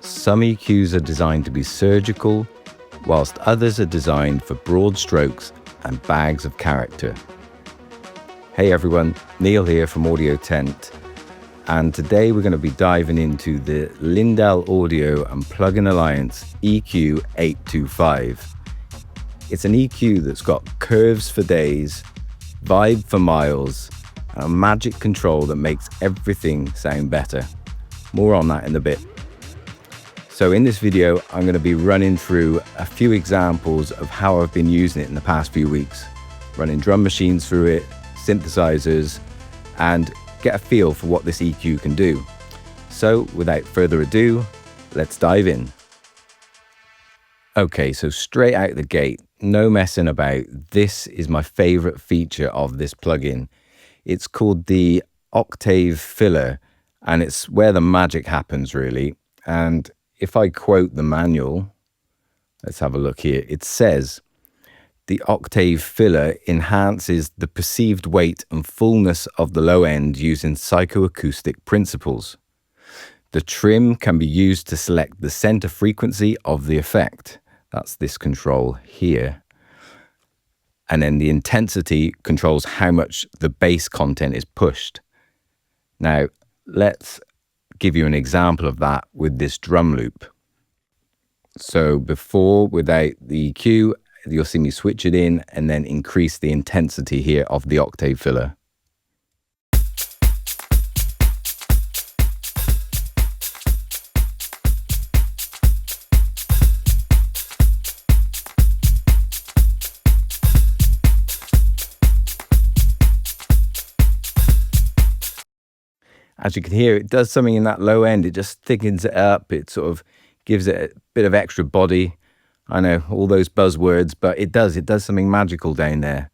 Some EQs are designed to be surgical, whilst others are designed for broad strokes and bags of character. Hey everyone, Neil here from Audiotent, and today we're going to be diving into the Lindell Audio and Plugin Alliance EQ825. It's an EQ that's got curves for days, vibe for miles, and a magic control that makes everything sound better. More on that in a bit. So in this video, I'm going to be running through a few examples of how I've been using it in the past few weeks, running drum machines through it, synthesizers, and get a feel for what this EQ can do. So without further ado, let's dive in. Okay, so straight out the gate, no messing about. This is my favorite feature of this plugin. It's called the Octave Filler, and it's where the magic happens really. And if I quote the manual, let's have a look here. It says, the Octave Filler enhances the perceived weight and fullness of the low end using psychoacoustic principles. The trim can be used to select the center frequency of the effect. That's this control here. And then the intensity controls how much the bass content is pushed. Now, let's give you an example of that with this drum loop. So before, without the EQ, you'll see me switch it in and then increase the intensity here of the Octave Filler. As you can hear, it does something in that low end. It just thickens it up. It sort of gives it a bit of extra body. I know, all those buzzwords, but it does something magical down there.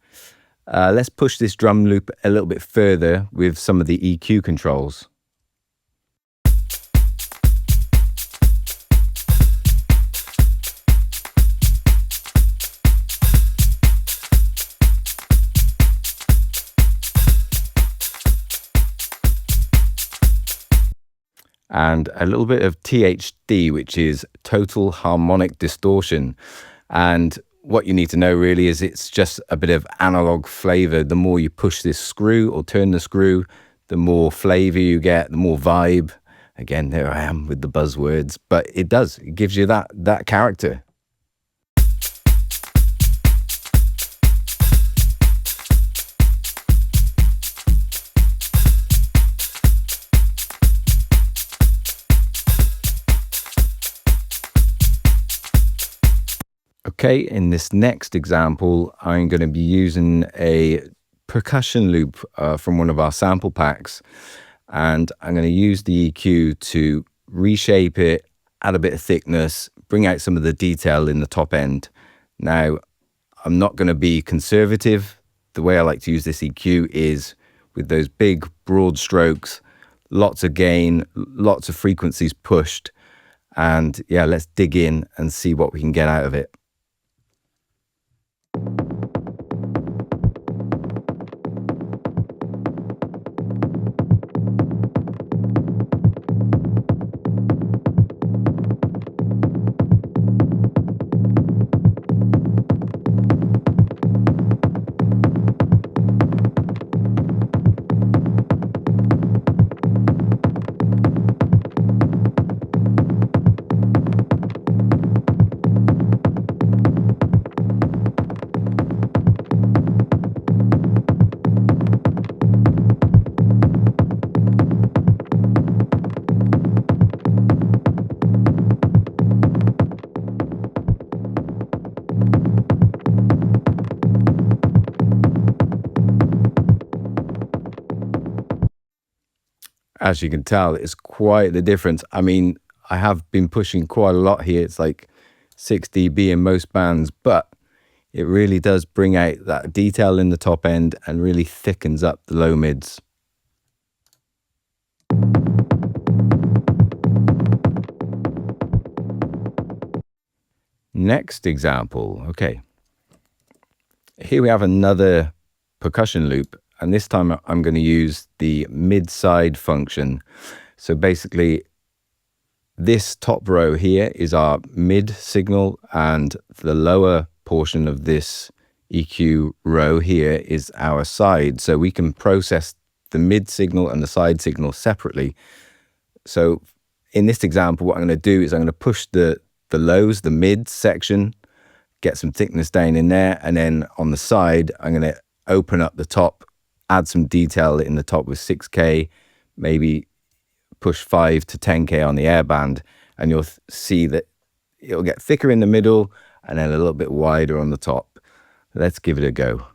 Let's push this drum loop a little bit further with some of the EQ controls. And a little bit of THD, which is total harmonic distortion. And what you need to know really is it's just a bit of analog flavor. The more you push this screw or turn the screw, the more flavor you get, the more vibe. Again, there I am with the buzzwords, but it gives you that character. Okay, in this next example, I'm going to be using a percussion loop from one of our sample packs, and I'm going to use the EQ to reshape it, add a bit of thickness, bring out some of the detail in the top end. Now, I'm not going to be conservative. The way I like to use this EQ is with those big, broad strokes, lots of gain, lots of frequencies pushed, and yeah, let's dig in and see what we can get out of it. As you can tell, it's quite the difference. I mean, I have been pushing quite a lot here. It's like 6 dB in most bands, but it really does bring out that detail in the top end and really thickens up the low mids. Next example, okay. Here we have another percussion loop, and this time I'm going to use the mid-side function. So basically, This top row here is our mid signal, and the lower portion of this EQ row here is our side. So we can process the mid signal and the side signal separately. So in this example, what I'm going to do is I'm going to push the lows, the mid section, get some thickness down in there, and then on the side, I'm going to open up the top, add some detail in the top with 6K, maybe push 5 to 10K on the air band, and you'll see that it'll get thicker in the middle and then a little bit wider on the top. Let's give it a go.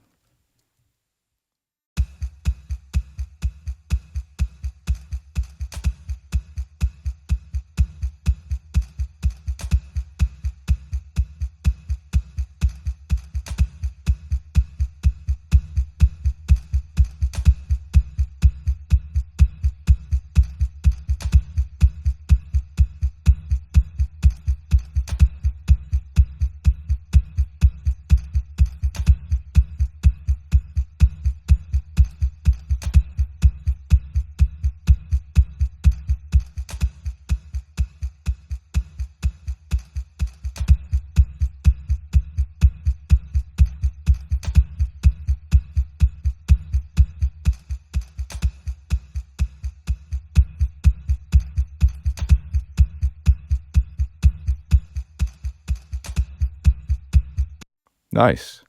Nice.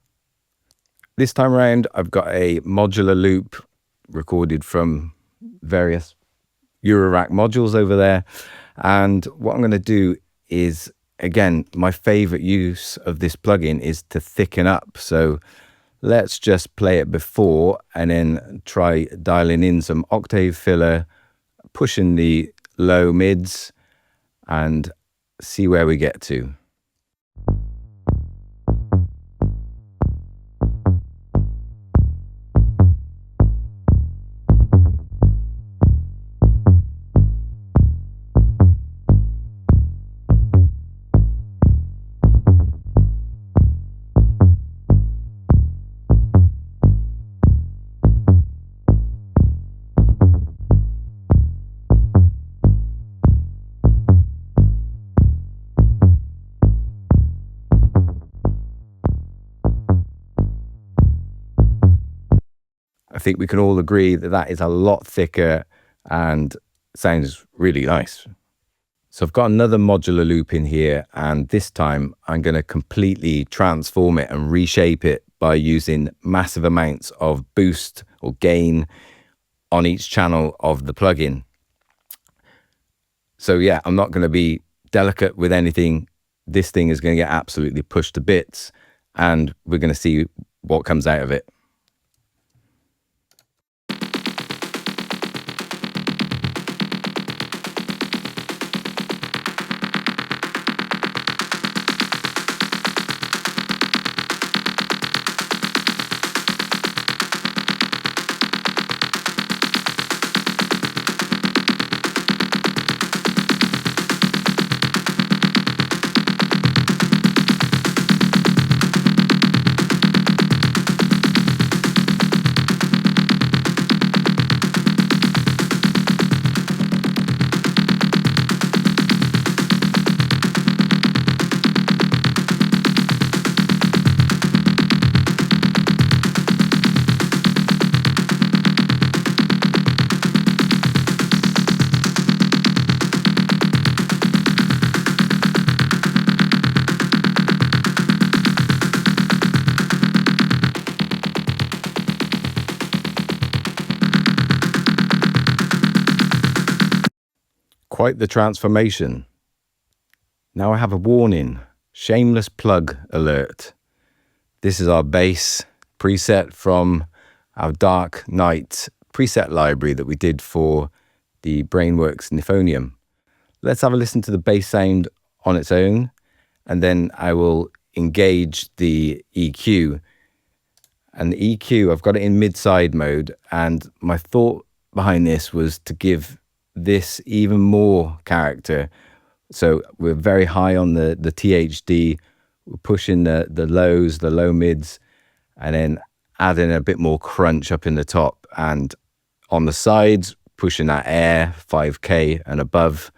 This time around, I've got a modular loop recorded from various Eurorack modules over there. And what I'm going to do is, again, my favorite use of this plugin is to thicken up. So let's just play it before and then try dialing in some octave filler, pushing the low mids, and see where we get to. I think we can all agree that that is a lot thicker and sounds really nice. So I've got another modular loop in here, and this time I'm going to completely transform it and reshape it by using massive amounts of boost or gain on each channel of the plugin. So yeah, I'm not going to be delicate with anything. This thing is going to get absolutely pushed to bits, and we're going to see what comes out of it. Quite the transformation. Now I have a warning, shameless plug alert. This is our bass preset from our Dark Knight preset library that we did for the Brainworks Neuphonium. Let's have a listen to the bass sound on its own, and then I will engage the EQ. And the EQ, I've got it in mid-side mode, and my thought behind this was to give this even more character. So we're very high on the THD, we're pushing the lows, the low mids, and then adding a bit more crunch up in the top, and on the sides pushing that air 5K and above,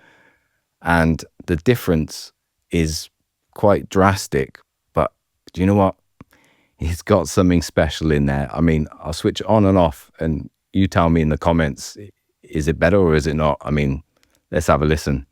And the difference is quite drastic, but do you know what? It's got something special in there. I mean, I'll switch on and off and you tell me in the comments, is it better or is it not? I mean, let's have a listen.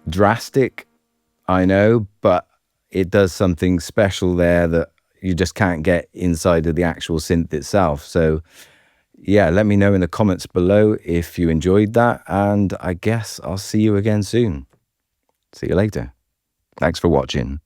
Drastic, I know, but it does something special there that you just can't get inside of the actual synth itself. So yeah, let me know in the comments below if you enjoyed that, and I guess I'll see you again soon. See you later. Thanks for watching.